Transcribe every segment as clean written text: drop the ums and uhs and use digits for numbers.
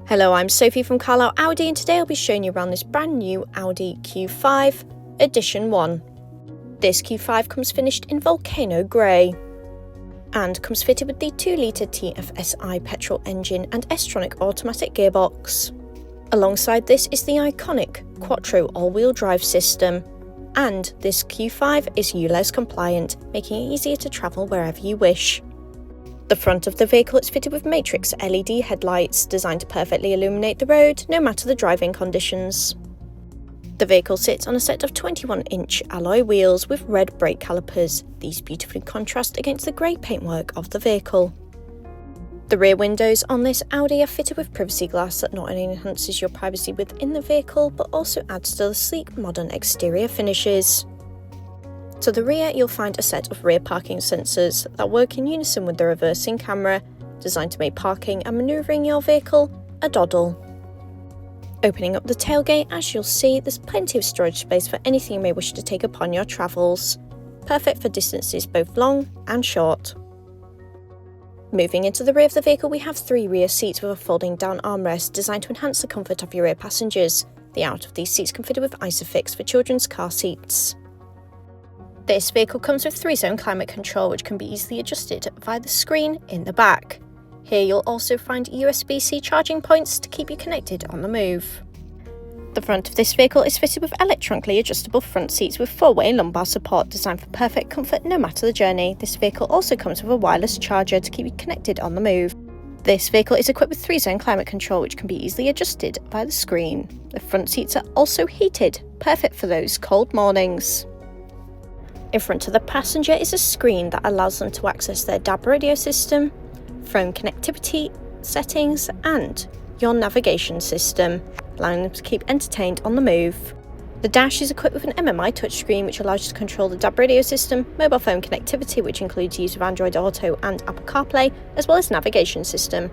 Hello, I'm Sophie from Carlisle Audi, and today I'll be showing you around this brand new Audi Q5 Edition 1. This Q5 comes finished in Volcano Grey and comes fitted with the 2-litre TFSI petrol engine and S Tronic automatic gearbox. Alongside this is the iconic Quattro all-wheel drive system, and this Q5 is ULEZ compliant, making it easier to travel wherever you wish. The front of the vehicle is fitted with matrix LED headlights designed to perfectly illuminate the road no matter the driving conditions. The vehicle sits on a set of 21-inch alloy wheels with red brake calipers. These beautifully contrast against the grey paintwork of the vehicle. The rear windows on this Audi are fitted with privacy glass that not only enhances your privacy within the vehicle but also adds to the sleek modern exterior finishes. To the rear, you'll find a set of rear parking sensors that work in unison with the reversing camera, designed to make parking and manoeuvring your vehicle a doddle. Opening up the tailgate, as you'll see, there's plenty of storage space for anything you may wish to take upon your travels, perfect for distances both long and short. Moving into the rear of the vehicle, we have 3 rear seats with a folding down armrest designed to enhance the comfort of your rear passengers. The outer of these seats come fitted with ISOFIX for children's car seats. This vehicle comes with 3-zone climate control, which can be easily adjusted via the screen in the back. Here you'll also find USB-C charging points to keep you connected on the move. The front of this vehicle is fitted with electronically adjustable front seats with 4-way lumbar support designed for perfect comfort no matter the journey. This vehicle also comes with a wireless charger to keep you connected on the move. This vehicle is equipped with 3-zone climate control, which can be easily adjusted via the screen. The front seats are also heated, perfect for those cold mornings. In front of the passenger is a screen that allows them to access their DAB radio system, phone connectivity settings, and your navigation system, allowing them to keep entertained on the move. The dash is equipped with an MMI touchscreen, which allows you to control the DAB radio system, mobile phone connectivity, which includes use of Android Auto and Apple CarPlay, as well as navigation system.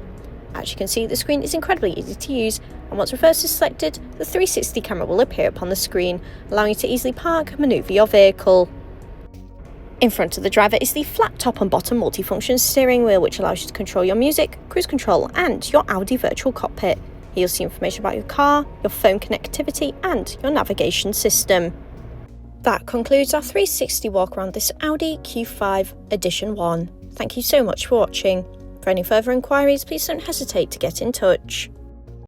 As you can see, the screen is incredibly easy to use, and once reverse is selected, the 360 camera will appear upon the screen, allowing you to easily park and manoeuvre your vehicle. In front of the driver is the flat top and bottom multifunction steering wheel, which allows you to control your music, cruise control, and your Audi virtual cockpit. Here you'll see information about your car, your phone connectivity, and your navigation system. That concludes our 360 walk around this Audi Q5 Edition 1. Thank you so much for watching. For any further inquiries, please don't hesitate to get in touch.